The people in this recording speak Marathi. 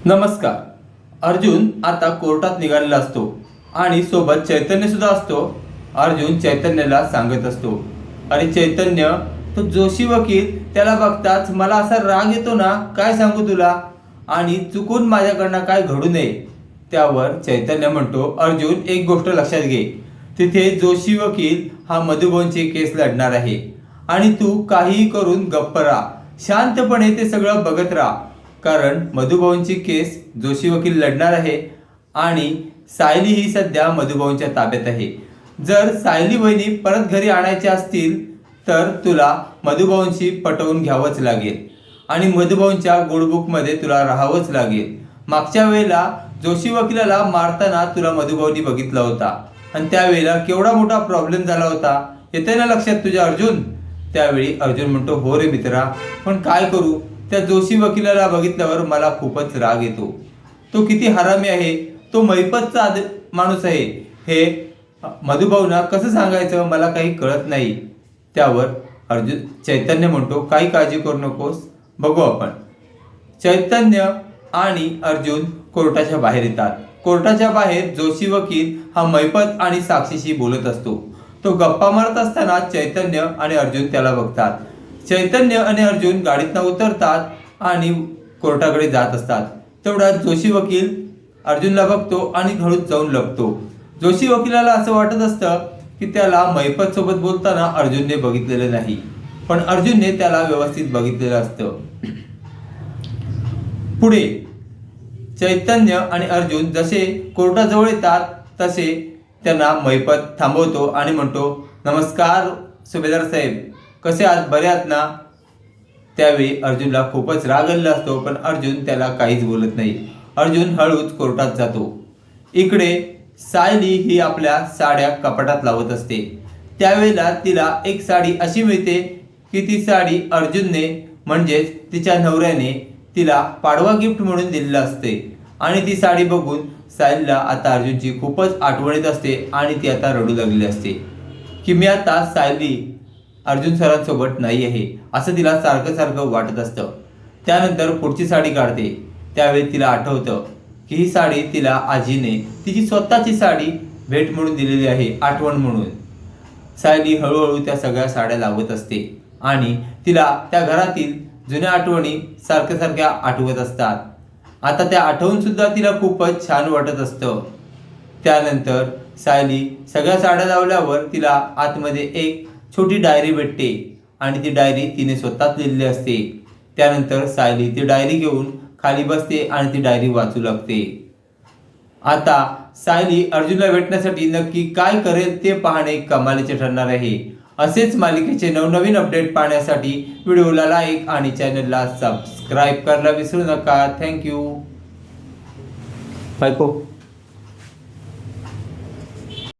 नमस्कार. अर्जुन आता कोर्टात निघालेला असतो आणि सोबत चैतन्य सुद्धा असतो. अर्जुन चैतन्याला सांगत असतो, अरे चैतन्य, तो जोशी वकील त्याला बघताच मला असा राग येतो ना, काय सांगू तुला, आणि चुकून माझ्याकडनं काय घडू नये. त्यावर चैतन्य म्हणतो, अर्जुन एक गोष्ट लक्षात घे, तिथे जोशी वकील हा मधुभाऊंची केस लढणार आहे आणि तू काहीही करून गप्प राहा, शांतपणे ते सगळं बघत राहा. कारण मधुभाऊंची केस जोशी वकील लढणार आहे आणि सायली ही सध्या मधुभाऊंच्या ताब्यात आहे. जर सायली बहिणी परत घरी आणायच्या असतील तर तुला मधुभाऊंशी पटवून घ्यावंच लागेल आणि मधुभाऊंच्या गुडबुकमध्ये तुला राहावंच लागेल. मागच्या वेळेला जोशी वकिलाला मारताना तुला मधुभाऊंनी बघितला होता आणि त्यावेळेला केवढा मोठा प्रॉब्लेम झाला होता, येते ना लक्षात तुझ्या अर्जुन. त्यावेळी अर्जुन म्हणतो, हो रे मित्रा, पण काय करू, त्या जोशी वकिलाला बघितल्यावर मला खूपच राग येतो. तो किती हरामी आहे, तो मैपतचा माणूस आहे, हे मधुभाऊंना कसं सांगायचं मला काही कळत नाही. त्यावर अर्जुन चैतन्य म्हणतो, काही काळजी करू नकोस, बघू आपण. चैतन्य आणि अर्जुन कोर्टाच्या बाहेर येतात. कोर्टाच्या बाहेर जोशी वकील हा मैपत आणि साक्षीशी बोलत असतो. तो गप्पा मारत असताना चैतन्य आणि अर्जुन त्याला बघतात. चैतन्य आणि अर्जुन गाडीतनं उतरतात आणि कोर्टाकडे जात असतात. तेवढ्यात जोशी वकील अर्जुनला बघतो आणि घडून जाऊन लपतो. जोशी वकिलाला असं वाटत असतं की त्याला मैपत सोबत बोलताना अर्जुनने बघितलेलं नाही, पण अर्जुनने त्याला व्यवस्थित बघितलेलं असतं. पुढे चैतन्य आणि अर्जुन जसे कोर्टाजवळ येतात तसे त्यांना मैपत थांबवतो आणि म्हणतो, नमस्कार सुभेदार साहेब, कसे आहात, बरे आहात ना. त्यावेळी अर्जुनला खूपच राग आलेला असतो, पण अर्जुन त्याला काहीच बोलत नाही. अर्जुन हळूच कोर्टात जातो. इकडे सायली ही आपल्या साड्या कपाटात लावत असते. त्यावेळेला तिला एक साडी अशी मिळते की ती साडी अर्जुनने म्हणजेच तिच्या नवऱ्याने तिला पाडवा गिफ्ट म्हणून दिलेलं असते आणि ती साडी बघून सायलीला आता अर्जुनची खूपच आठवण येत असते आणि ती आता रडू लागली असते की मी आता सायली अर्जुन सरांसोबत नाही आहे, असं तिला सारखं सारखं वाटत असतं. त्यानंतर पुढची साडी काढते. त्यावेळी तिला आठवतं की ही साडी तिला आजीने तिची स्वतःची साडी भेट म्हणून दिलेली आहे, आठवण म्हणून. सायली हळूहळू त्या सगळ्या साड्या लावत असते आणि तिला त्या घरातील जुन्या आठवणी सारख्या सारख्या आठवत असतात. आता त्या आठवून सुद्धा तिला खूपच छान वाटत असतं. त्यानंतर सायली सगळ्या साड्या लावल्यावर तिला आतमध्ये एक छोटी डायरी भेटते आणि ती डायरी तिने स्वतःच लिहिलेली असते. त्यानंतर सायली ती डायरी घेऊन खाली बसते आणि ती डायरी वाचू लागते. आता सायली अर्जुनला भेटण्यासाठी नक्की काय करेल ते पाहणे कमालीचे ठरणार आहे. असेच मालिकेचे नवनवीन अपडेट पाहण्यासाठी व्हिडिओला लाईक आणि चॅनलला सबस्क्राईब करायला विसरू नका. थँक्यू. बायको.